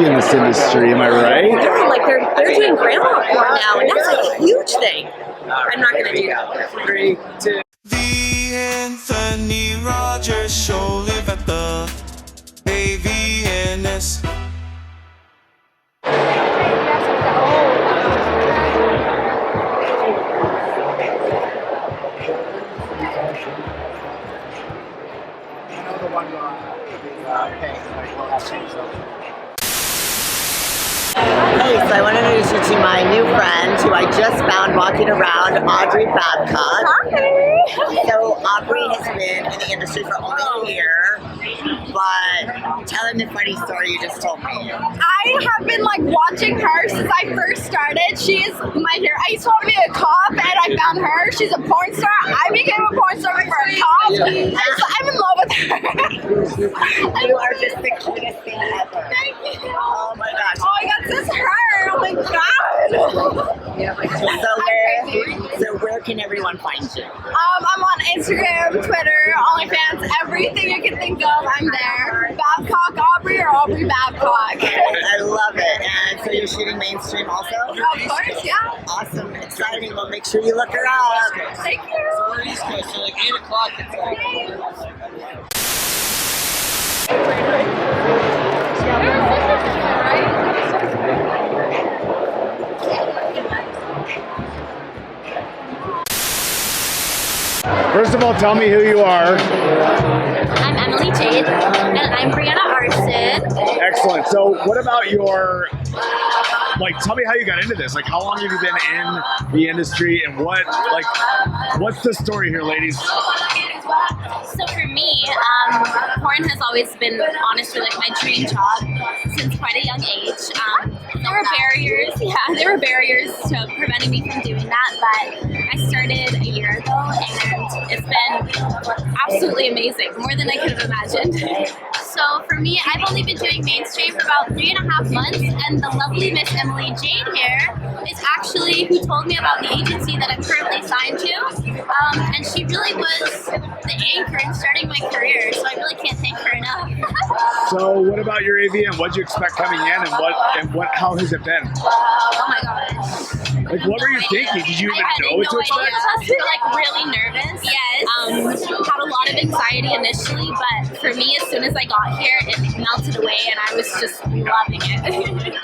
be in this industry, am I right? Yeah, like they're doing grandma porn now, and that's a huge thing. I'm not gonna do that. 3, 2. The Anthony Rogers Show, live at the AVNs. Hey, so I want to introduce you to my new friend who I just found walking around, Audrey Babcock. Hi. So Aubrey has been in the industry for only a year, but tell him the funny story you just told me. I have been like watching her since I first started. She is my hero. I used to want to be a cop and I found her. She's a porn star. I became a porn star for a cop. I'm in love with her. You are just the cutest thing ever. Thank you. Oh my gosh. Oh my god, this is her. Oh my god. So where can everyone find you? I'm on Instagram, Twitter, OnlyFans, everything you can think of, I'm there. Babcock Aubrey or Aubrey Babcock. I love it. And so you're shooting mainstream also? Of course, yeah. Awesome, exciting. Well, make sure you look her up. Thank you. We're East Coast, so like 8 o'clock. It's like... First of all, tell me who you are. I'm Emily Jade, and I'm Brianna Arson. Excellent. So what about your, like, tell me how you got into this. Like, how long have you been in the industry, and what's the story here, ladies? So for me, porn has always been honestly like my dream job since quite a young age. There were barriers to preventing me from doing that, but I started a year ago and it's been absolutely amazing, more than I could have imagined. So for me, I've only been doing mainstream for about 3.5 months, and the lovely Miss Emily Jade here is actually who told me about the agency that I'm currently signed to, and she really was the anchor in starting my career, so I really can't thank her enough. So what about your AVN? What did you expect coming in, and how has it been? Oh my gosh. Like, what were you thinking? Did you even know what to expect? I was like really nervous. Yes. Had a lot of anxiety initially, but for me, as soon as I got here, it melted away, and I was just loving it.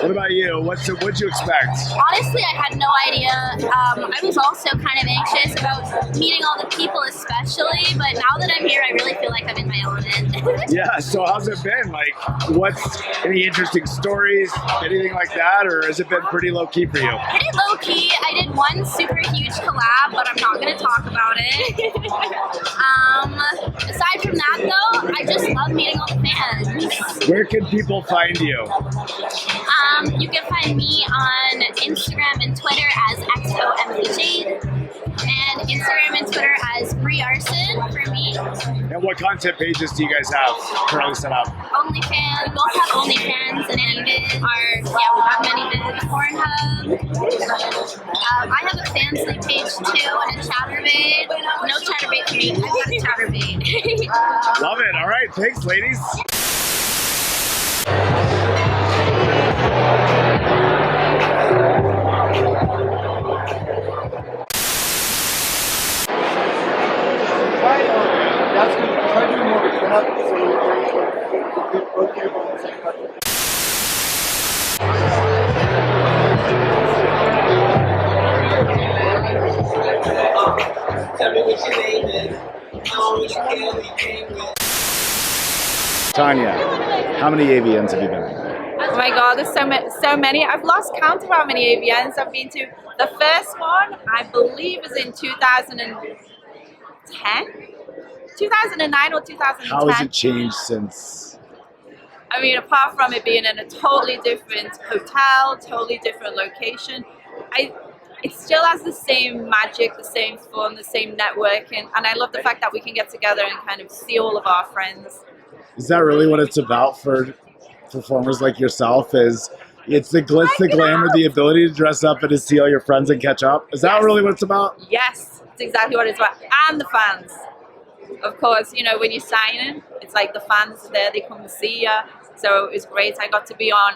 What about you? What'd you expect? Honestly, I had no idea. I was also kind of anxious about meeting all the people, especially. But now that I'm here, I really feel like I'm in my element. Yeah. So how's it been? Like, what's any interesting stories, anything like that, or has it been pretty low key for you? Pretty low key. I did one super huge collab, but I'm not going to talk about it. Aside from that, though, I just love meeting all the fans. Where can people find you? You can find me on Instagram and Twitter as Expo Emily Jade, and Instagram and Twitter as Brie Arson for me. And what content pages do you guys have currently set up? OnlyFans. We both have OnlyFans and AVNs. We have many vids. Pornhub. I have a Fansly page too and a Chatterbait. No Chatterbait for me. I've got a Chatterbait. Love it. All right. Thanks, ladies. That's good. Try to do more of it. So both people on the same country. Tanya, how many AVNs have you been in? Oh my god, there's so many. I've lost count of how many AVNs I've been to. The first one, I believe, was in 2010? 2009 or 2010. How has it changed since? I mean, apart from it being in a totally different hotel, totally different location, it still has the same magic, the same fun, the same networking, and I love the fact that we can get together and kind of see all of our friends. Is that really what it's about for performers like yourself? It's the glitz, the glamour, the ability to dress up and to see all your friends and catch up? Is that really what it's about? Yes, it's exactly what it's about. And the fans. of course, you know, when you sign in, it's like the fans are there, they come and see you. So it was great. I got to be on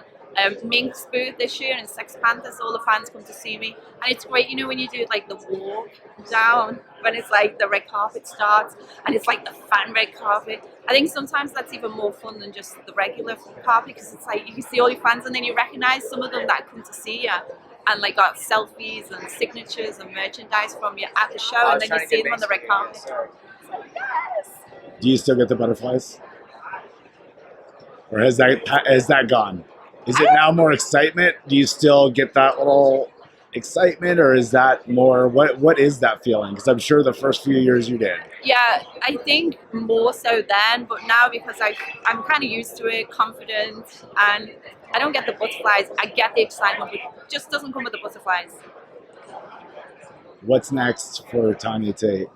Mink's booth this year and Sex Panthers. All the fans come to see me, and it's great. You know, when you do like the walk down, when it's like the red carpet starts, and it's like the fan red carpet. I think sometimes that's even more fun than just the regular carpet, because it's like you can see all your fans, and then you recognize some of them that come to see you, and like got selfies and signatures and merchandise from you at the show, and then you see them on the red carpet. Yes. Do you still get the butterflies? Or has that gone? Is it now more excitement? Do you still get that little excitement, or is that more, what is that feeling? Because I'm sure the first few years you did. Yeah, I think more so then, but now because I'm kind of used to it, confident, and I don't get the butterflies. I get the excitement, but it just doesn't come with the butterflies. What's next for Tanya Tate?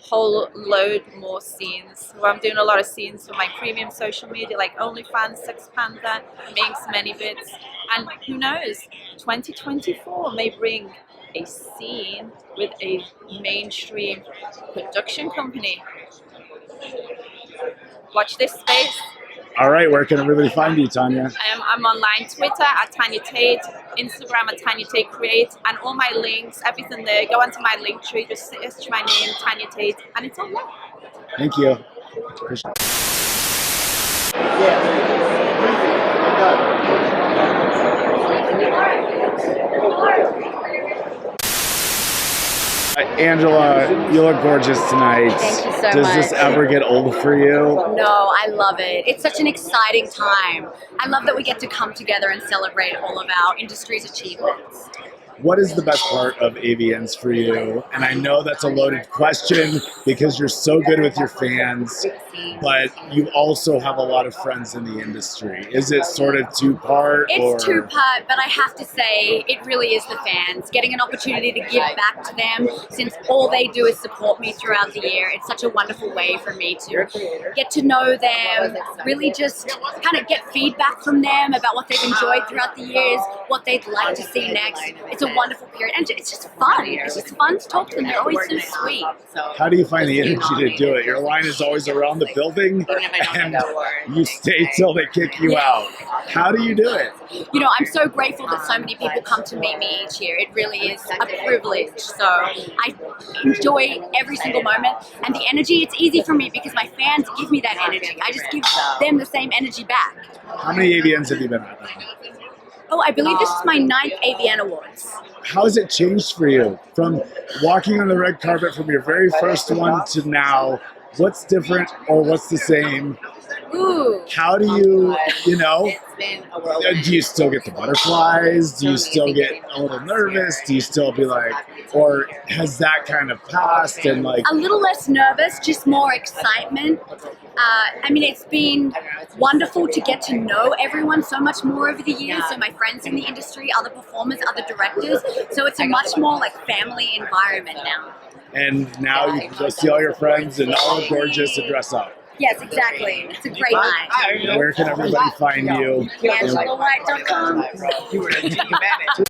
Whole load more scenes. So I'm doing a lot of scenes for my premium social media, like OnlyFans, Sex Panther, Minx, many bits, and who knows, 2024 may bring a scene with a mainstream production company. Watch this space. All right, where can everybody find you, Tanya? I'm online, Twitter at Tanya Tate, Instagram at Tanya Tate Create, and all my links, everything there. Go onto my link tree, just search my name, Tanya Tate, and it's all there. Thank you. Angela, you look gorgeous tonight. Thank you so Does much. this ever get old for you? No, I love it. It's such an exciting time. I love that we get to come together and celebrate all of our industry's achievements. What is the best part of AVNs for you? And I know that's a loaded question because you're so good with your fans, but you also have a lot of friends in the industry. Is it sort of two-part? It's two-part, but I have to say it really is the fans. Getting an opportunity to give back to them, since all they do is support me throughout the year. It's such a wonderful way for me to get to know them, really just kind of get feedback from them about what they've enjoyed throughout the years, what they'd like to see next. It's a wonderful period, and it's just fun. It's just fun to talk to them. They're always so sweet. How do you find the energy to do it? Your line is always around the building, and you stay till they kick you out. How do you do it? You know, I'm so grateful that so many people come to meet me each year. It really is a privilege. So I enjoy every single moment, and the energy, it's easy for me because my fans give me that energy. I just give them the same energy back. How many AVNs have you been at? Oh, I believe this is my 9th AVN Awards. How has it changed for you from walking on the red carpet from your very first one to now? What's different or what's the same? Ooh. How do you, do you still get the butterflies? Do you still get a little nervous? Do you still be like, or has that kind of passed and like? A little less nervous, just more excitement. I mean, it's been wonderful to get to know everyone so much more over the years. So my friends in the industry, other performers, other directors. So it's a much more like family environment now. And now you can go see all your friends and all gorgeous and dress up. Yes, exactly. It's a great night. Where can everybody find you? AngelaWhite.com. You were taking advantage.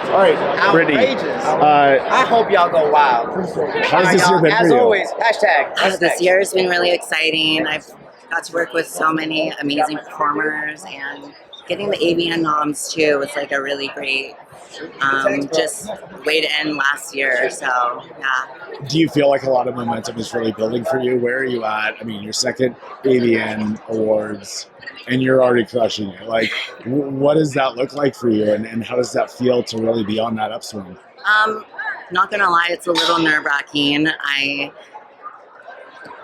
All right, Brittany. I hope y'all go wild. How's this year been for As you? always, hashtag. This year has been really exciting. I've got to work with so many amazing performers, and getting the AVN noms too was like a really great just way to end last year. So yeah. Do you feel like a lot of momentum is really building for you? Where are you at? I mean, your second AVN awards, and you're already crushing it. Like, what does that look like for you, and how does that feel to really be on that upswing? Not gonna lie, it's a little nerve-wracking. I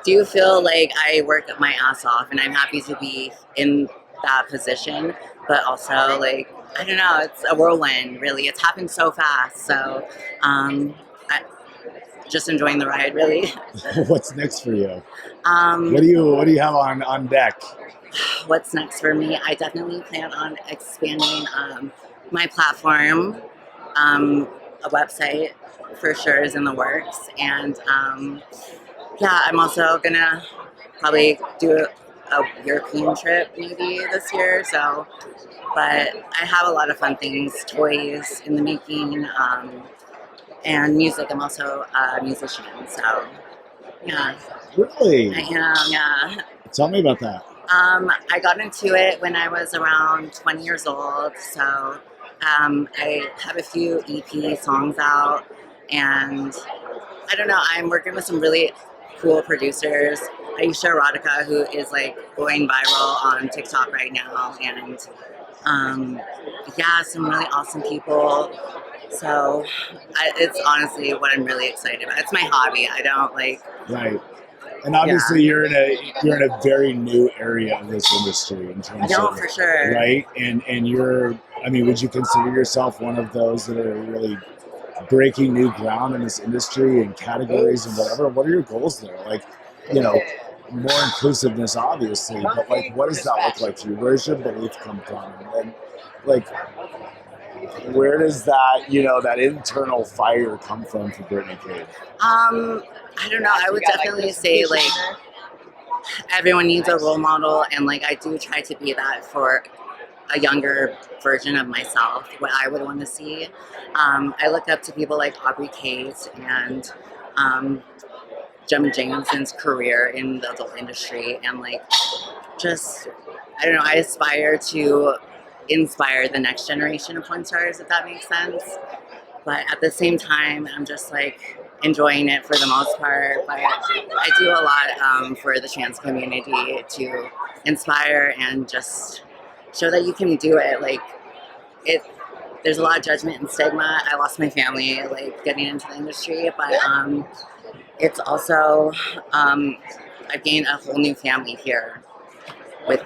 do feel like I work my ass off, and I'm happy to be in that position, but also like, I don't know, it's a whirlwind, really. It's happened so fast, so I just enjoying the ride, really. What's next for you? What do you have on deck? What's next for me? I definitely plan on expanding my platform. A website for sure is in the works, and yeah, I'm also gonna probably do a European trip maybe this year. So, but I have a lot of fun things, toys in the making, and music. I'm also a musician, so yeah. Really? I am, yeah. Tell me about that. I got into it when I was around 20 years old, so I have a few EP songs out, and I don't know, I'm working with some really cool producers. Aisha Erotica, who is like going viral on TikTok right now, and yeah, some really awesome people. So it's honestly what I'm really excited about. It's my hobby. I don't like. Right. And obviously, you're in a very new area of this industry in terms No, of for sure. right. And you're, I mean, would you consider yourself one of those that are really breaking new ground in this industry and categories and whatever? What are your goals there? Like, you know, more inclusiveness, obviously, but like, what does that look like to you? Where's your belief come from? And then, like, where does that, you know, that internal fire come from for Brittany Cave? I don't know. I would definitely say like everyone needs a role model, and like I do try to be that for a younger version of myself, what I would want to see. I look up to people like Aubrey Case and Gemma Jameson's career in the adult industry, and like just I don't know. I aspire to inspire the next generation of porn stars, if that makes sense. But at the same time, I'm just like enjoying it for the most part. But I do a lot for the trans community to inspire and just show that you can do it. Like it, there's a lot of judgment and stigma. I lost my family like getting into the industry, but it's also I've gained a whole new family here with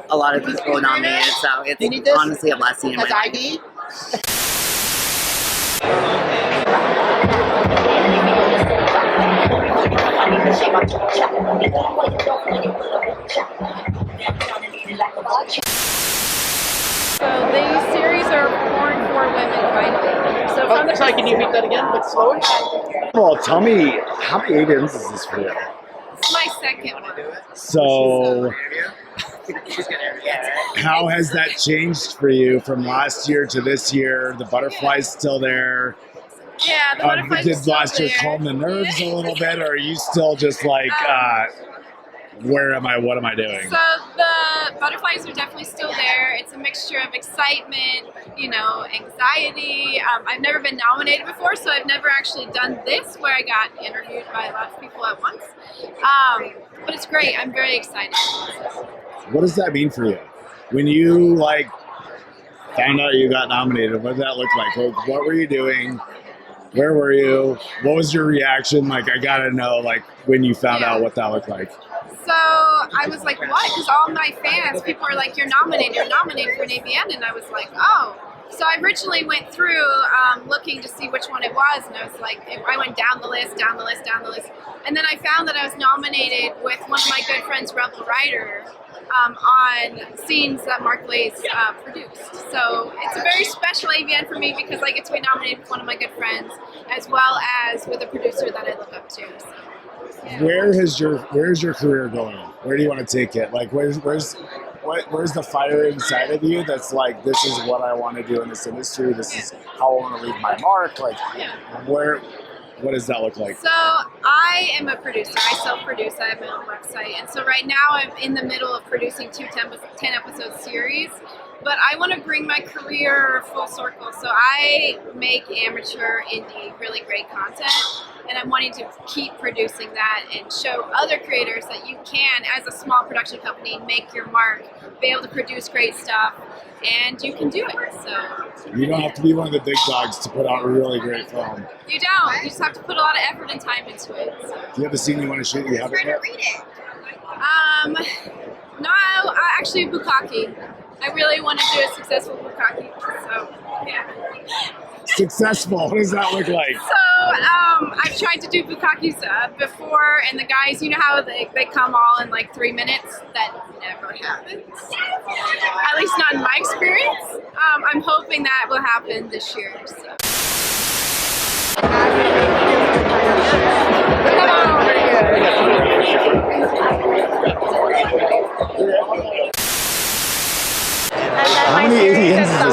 a lot of people nominated. So it's honestly a blessing in my life. So these series are porn for women, kind of. So from the Sorry, can you repeat that again, but slower? Well, tell me, how many AVNs is this for you? It's my second one. So, how has that changed for you from last year to this year? The butterfly's still there. Yeah, the butterflies are Did still last year there. calm the nerves a little bit, or are you still just like, where am I? What am I doing? So the butterflies are definitely still there. It's a mixture of excitement, you know, anxiety. I've never been nominated before, so I've never actually done this where I got interviewed by a lot of people at once. But it's great. I'm very excited. What does that mean for you? When you like found out you got nominated, what did that look like? What were you doing? Where were you? What was your reaction? Like, I gotta know, like, when you found out what that looked like. So I was like, what? Because all my fans, people are like, you're nominated for an AVN. And I was like, oh. So I originally went through looking to see which one it was. And I was like, I went down the list. And then I found that I was nominated with one of my good friends, Rebel Ryder, on scenes that Mark Blaze produced. So it's a very special AVN for me because I get to be nominated with one of my good friends, as well as with a producer that I look up to. So, yeah. Where's your career going? Where do you want to take it? Like, where's the fire inside of you that's like, this is what I want to do in this industry. This is how I want to leave my mark. Like, what does that look like? So I am a producer. I self-produce. I have my own website. And so right now I'm in the middle of producing 2 10-episode series. But I want to bring my career full circle. So I make amateur, indie, really great content. And I'm wanting to keep producing that and show other creators that you can, as a small production company, make your mark, be able to produce great stuff, and you can do it. So you don't have to be one of the big dogs to put out a really great film. You don't. You just have to put a lot of effort and time into it. So. Do you have a scene you want to shoot? You haven't yet? No, actually Bukkake. I really want to do a successful Bukkake. So yeah. Successful. What does that look like? So I've tried to do Bukkakes before, and the guys, you know how they come all in like 3 minutes? That never happens. At least not in my experience. I'm hoping that will happen this year. So.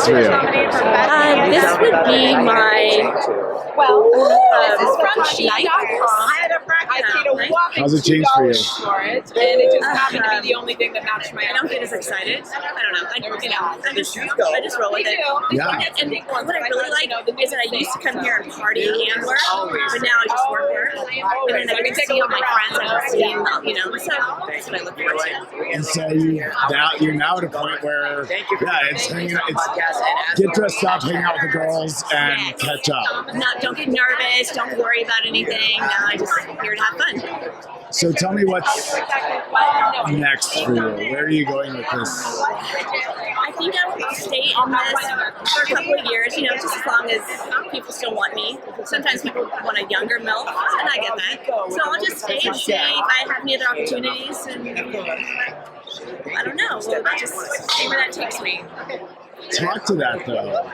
this for you? This would be my This is from night. How's it changed for you? For it, and it just happened to be the only thing that matched my I don't get as excited. I don't know. I just roll with it. Yeah. And what I really like is that I used to come here and party and work, but now I just work. And then I get to see all my friends I've seen, you know, so that's what I look forward to. And so you're now at a point where, it's hanging out, it's get dressed up, hang out with the girls, and catch up. Don't get nervous. Don't worry about anything. I just here to have fun. So tell me what's next for you. Where are you going with this? I think I'll stay in this for a couple of years, you know, just as long as people still want me. Sometimes people want a younger MILF, and I get that. So I'll just stay and see if I have any other opportunities, and I don't know. We'll just see where that takes me. Talk to that though.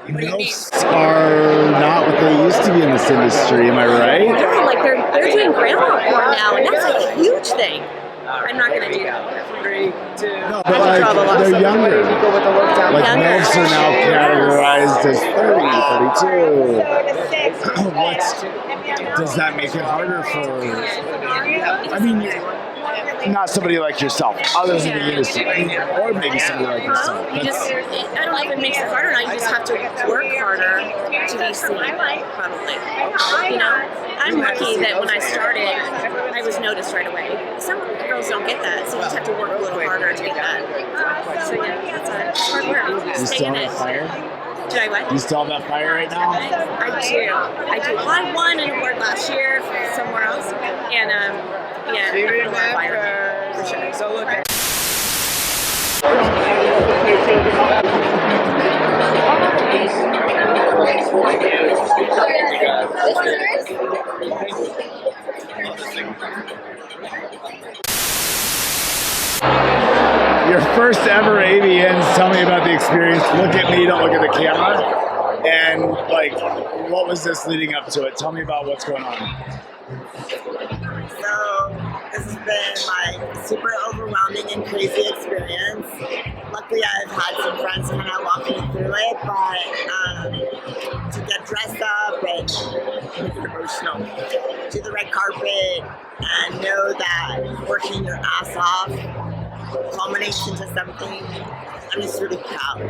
MILFs are not what they used to be in this industry, am I right? Yeah, like they're doing grandma porn now, and that's a huge thing. I'm not gonna do that. No, but like, they're younger. Like MILFs are now categorized as 30, 32. Does that make it harder for, I mean, not somebody like yourself, others in the industry, or maybe somebody like yourself. I don't know if it makes it harder. Now you just have to work harder to be seen, probably. You know, I'm lucky that when I started, I was noticed right away. Some girls don't get that, so you just have to work a little harder to get that. So yeah, that's hard work. You Stay still in have it. fire? Did I what? You still have that fire right now? I do. Well, I won an award last year somewhere else, and yeah, definitely a lot of fire for sure. So look. Your first ever AVNs, tell me about the experience. Look at me, don't look at the camera. And like, what was this leading up to it? Tell me about what's going on. So this has been my super overwhelming and crazy experience. Luckily, I've had some friends kind of walk me through it, but to get dressed up and make it emotional, do the red carpet, and know that working your ass off culminates into something. I'm just really proud.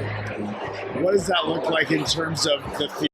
What does that look like in terms of the